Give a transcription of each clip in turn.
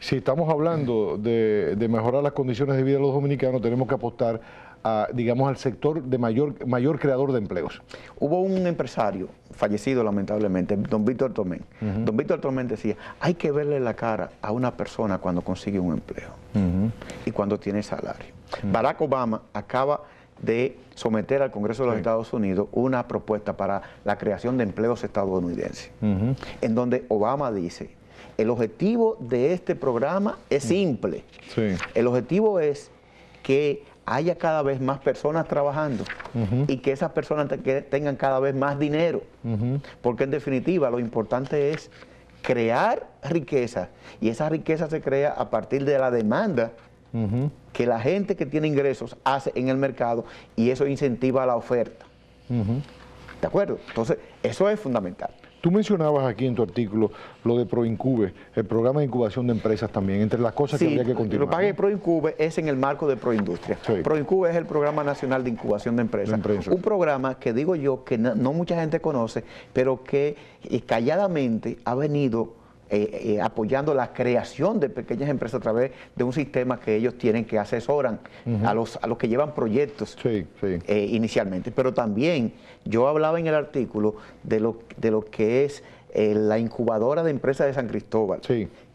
si estamos hablando de mejorar las condiciones de vida de los dominicanos, tenemos que apostar a, digamos, al sector de mayor creador de empleos. Hubo un empresario fallecido lamentablemente, don Víctor Tomé. Don Víctor Tomé decía, hay que verle la cara a una persona cuando consigue un empleo y cuando tiene salario. Barack Obama acaba de someter al Congreso de los Estados Unidos una propuesta para la creación de empleos estadounidenses, en donde Obama dice, el objetivo de este programa es simple. El objetivo es que haya cada vez más personas trabajando y que esas personas tengan cada vez más dinero, porque en definitiva lo importante es crear riqueza, y esa riqueza se crea a partir de la demanda que la gente que tiene ingresos hace en el mercado, y eso incentiva la oferta. ¿De acuerdo? Entonces, eso es fundamental. Tú mencionabas aquí en tu artículo lo de ProIncube, el programa de incubación de empresas también, entre las cosas que habría que continuar. Lo que pasa es que ProIncube es en el marco de Proindustria. ProIncube es el Programa Nacional de Incubación de Empresas. Un programa que digo yo que no mucha gente conoce, pero que calladamente ha venido apoyando la creación de pequeñas empresas a través de un sistema que ellos tienen, que asesoran a los que llevan proyectos inicialmente. Pero también yo hablaba en el artículo de lo que es la incubadora de empresas de San Cristóbal,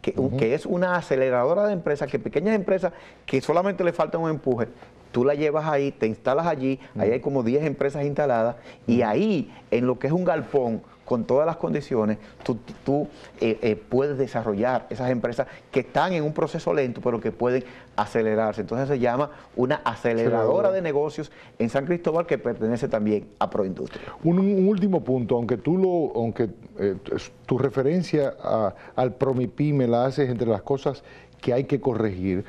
que es una aceleradora de empresas, que pequeñas empresas que solamente le falta un empuje, tú la llevas ahí, te instalas allí, ahí hay como 10 empresas instaladas, y ahí, en lo que es un galpón, con todas las condiciones, tú puedes desarrollar esas empresas que están en un proceso lento, pero que pueden acelerarse. Entonces se llama una aceleradora de negocios en San Cristóbal, que pertenece también a Proindustria. Un último punto, aunque tu referencia al Promipyme la haces entre las cosas que hay que corregir,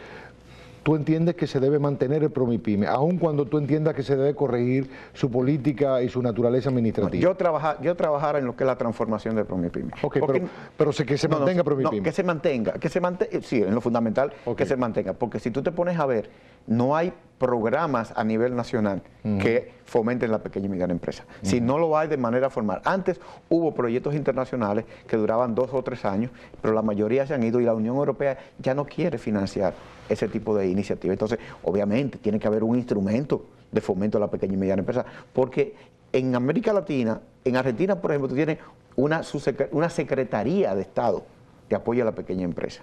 tú entiendes que se debe mantener el Promipyme, aun cuando tú entiendas que se debe corregir su política y su naturaleza administrativa. Yo trabajara en lo que es la transformación del Promipyme. Pero que se mantenga Promipyme. No, que se mantenga, sí, en lo fundamental, que se mantenga, porque si tú te pones a ver, no hay programas a nivel nacional que fomenten la pequeña y mediana empresa. Si no lo hay de manera formal. Antes hubo proyectos internacionales que duraban 2 o 3 años, pero la mayoría se han ido, y la Unión Europea ya no quiere financiar ese tipo de iniciativas. Entonces, obviamente, tiene que haber un instrumento de fomento a la pequeña y mediana empresa, porque en América Latina, en Argentina, por ejemplo, tú tienes una Secretaría de Estado de apoyo a la pequeña empresa.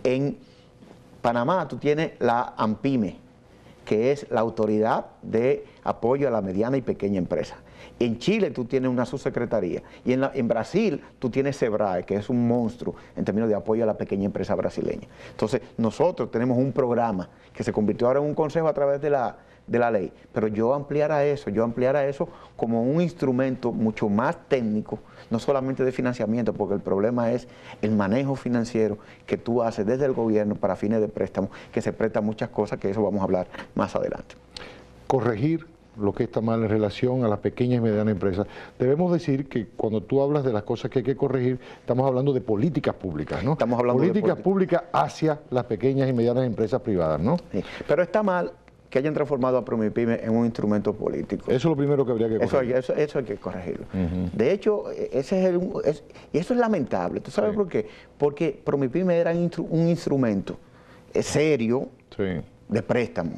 En Panamá tú tienes la AMPIME, que es la Autoridad de Apoyo a la Mediana y Pequeña Empresa. En Chile tú tienes una subsecretaría, y en Brasil tú tienes SEBRAE, que es un monstruo en términos de apoyo a la pequeña empresa brasileña. Entonces nosotros tenemos un programa que se convirtió ahora en un consejo a través de la ley, pero yo ampliara eso como un instrumento mucho más técnico, no solamente de financiamiento, porque el problema es el manejo financiero que tú haces desde el gobierno para fines de préstamo, que se prestan muchas cosas, que eso vamos a hablar más adelante. Corregir lo que está mal en relación a las pequeñas y medianas empresas. Debemos decir que cuando tú hablas de las cosas que hay que corregir, estamos hablando de políticas públicas, ¿no? Estamos hablando políticas públicas hacia las pequeñas y medianas empresas privadas, ¿no? Sí. Pero está mal que hayan transformado a Promipyme en un instrumento político. Eso es lo primero que habría que corregir. Eso hay que corregirlo. De hecho, y eso es lamentable. ¿Tú sabes por qué? Porque Promipyme era un instrumento serio de préstamo.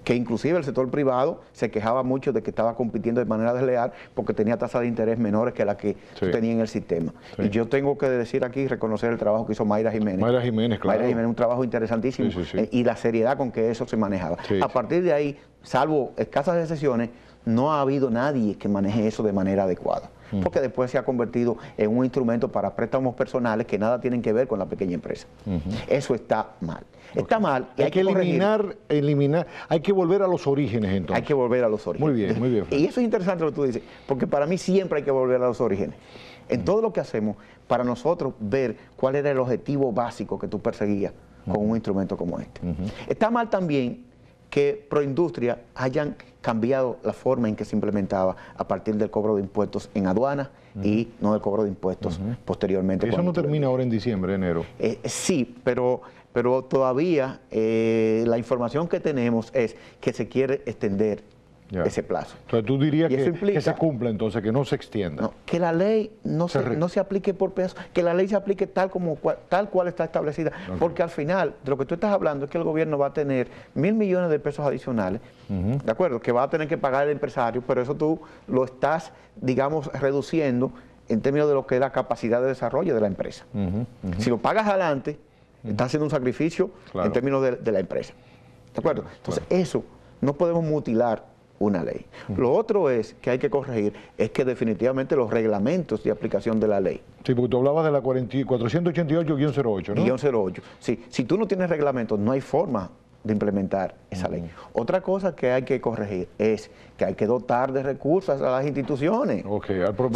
Que inclusive el sector privado se quejaba mucho de que estaba compitiendo de manera desleal porque tenía tasas de interés menores que las que tenía en el sistema. Y yo tengo que decir aquí, reconocer el trabajo que hizo Mayra Jiménez. Mayra Jiménez, claro. Mayra Jiménez, un trabajo interesantísimo, y la seriedad con que eso se manejaba. A partir de ahí, salvo escasas excepciones, no ha habido nadie que maneje eso de manera adecuada, porque después se ha convertido en un instrumento para préstamos personales que nada tienen que ver con la pequeña empresa. Eso está mal. Está mal. Y hay que eliminar, hay que volver a los orígenes entonces. Hay que volver a los orígenes. Muy bien, muy bien. Y eso es interesante lo que tú dices, porque para mí siempre hay que volver a los orígenes. En todo lo que hacemos, para nosotros ver cuál era el objetivo básico que tú perseguías con un instrumento como este. Está mal también que Proindustria hayan cambiado la forma en que se implementaba a partir del cobro de impuestos en aduanas y no del cobro de impuestos posteriormente. Eso no termina ahora en diciembre, enero. Sí, pero todavía la información que tenemos es que se quiere extender ese plazo. Entonces tú dirías Y eso que implica, se cumpla entonces, que no se extienda. No, que la ley no se aplique por peso, que la ley se aplique tal cual está establecida. Okay. Porque al final, de lo que tú estás hablando es que el gobierno va a tener 1.000 millones de pesos adicionales, ¿de acuerdo? Que va a tener que pagar el empresario, pero eso tú lo estás, digamos, reduciendo en términos de lo que es la capacidad de desarrollo de la empresa. Si lo pagas adelante, estás haciendo un sacrificio en términos de la empresa. ¿De acuerdo? Entonces, eso no podemos mutilar una ley. Lo otro es que hay que corregir, es que definitivamente los reglamentos de aplicación de la ley. Sí, porque tú hablabas de la 488-08, ¿no? 08. Sí, si tú no tienes reglamentos, no hay forma de implementar esa ley. Otra cosa que hay que corregir es que hay que dotar de recursos a las instituciones.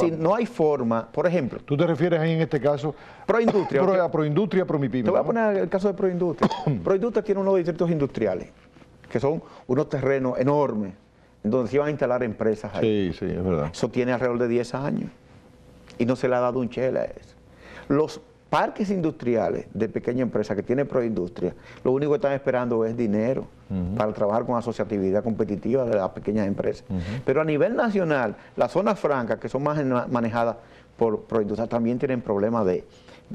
Si no hay forma, por ejemplo... ¿Tú te refieres ahí en este caso? Proindustria. Proindustria, Promipyme. Te voy a poner el caso de Proindustria. Proindustria tiene unos distritos industriales, que son unos terrenos enormes, donde se iban a instalar empresas ahí. Sí, es verdad. Eso tiene alrededor de 10 años y no se le ha dado un chela a eso. Los parques industriales de pequeña empresa que tiene Proindustria, lo único que están esperando es dinero para trabajar con asociatividad competitiva de las pequeñas empresas. Pero a nivel nacional, las zonas francas, que son más manejadas por Proindustria, también tienen problemas de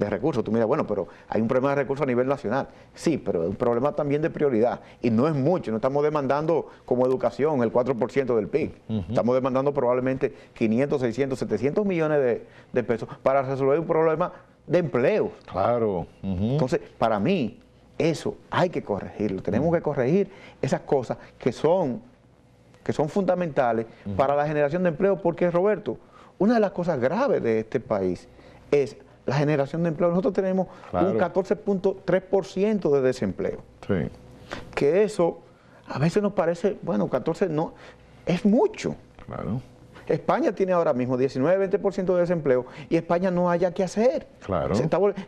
recursos. Tú miras, bueno, pero hay un problema de recursos a nivel nacional. Sí, pero es un problema también de prioridad. Y no es mucho, no estamos demandando como educación el 4% del PIB. Estamos demandando probablemente 500, 600, 700 millones de pesos para resolver un problema de empleo. Claro. Entonces, para mí, eso hay que corregirlo. Tenemos que corregir esas cosas que son fundamentales para la generación de empleo, porque, Roberto, una de las cosas graves de este país es la generación de empleo. Nosotros tenemos un 14.3% de desempleo. Sí. Que eso a veces nos parece, bueno, 14 no, es mucho. Claro. España tiene ahora mismo 19-20% de desempleo y España no haya qué hacer. Claro.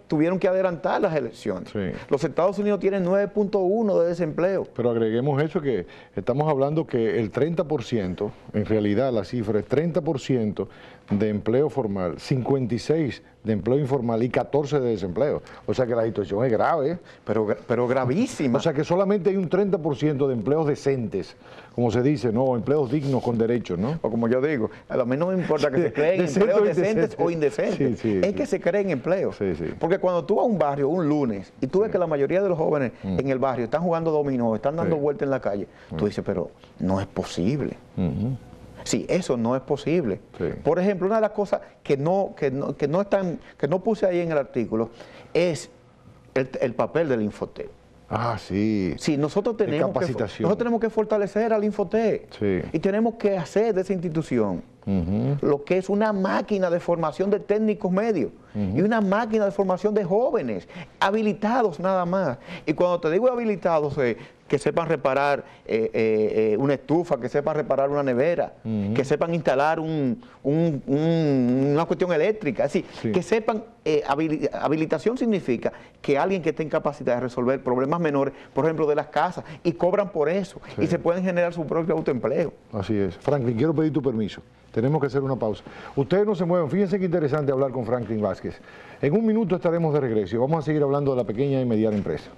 Tuvieron que adelantar las elecciones. Sí. Los Estados Unidos tienen 9.1 de desempleo. Pero agreguemos eso, que estamos hablando que el 30%, en realidad la cifra es 30% de empleo formal, 56% de empleo informal y 14% de desempleo. O sea que la situación es grave. Pero gravísima. O sea que solamente hay un 30% de empleos decentes, como se dice, ¿no? Empleos dignos con derechos, ¿no? O como yo digo, a lo menos no me importa que se creen empleos decentes o indecentes. Es que se creen empleos. Porque cuando tú vas a un barrio un lunes y tú ves que la mayoría de los jóvenes en el barrio están jugando dominó, están dando vueltas en la calle, tú dices, pero no es posible. Sí, eso no es posible. Por ejemplo, una de las cosas que no puse ahí en el artículo es el papel del Infotep. Ah, sí. Sí, nosotros tenemos que fortalecer al Infotep. Y tenemos que hacer de esa institución lo que es una máquina de formación de técnicos medios y una máquina de formación de jóvenes, habilitados nada más. Y cuando te digo habilitados, que sepan reparar una estufa, que sepan reparar una nevera, que sepan instalar una cuestión eléctrica, así, que sepan, habilitación significa que alguien que esté en capacidad de resolver problemas menores, por ejemplo, de las casas, y cobran por eso, y se pueden generar su propio autoempleo. Así es. Franklin, quiero pedir tu permiso. Tenemos que hacer una pausa. Ustedes no se muevan. Fíjense qué interesante hablar con Franklin Vázquez. En un minuto estaremos de regreso y vamos a seguir hablando de la pequeña y mediana empresa.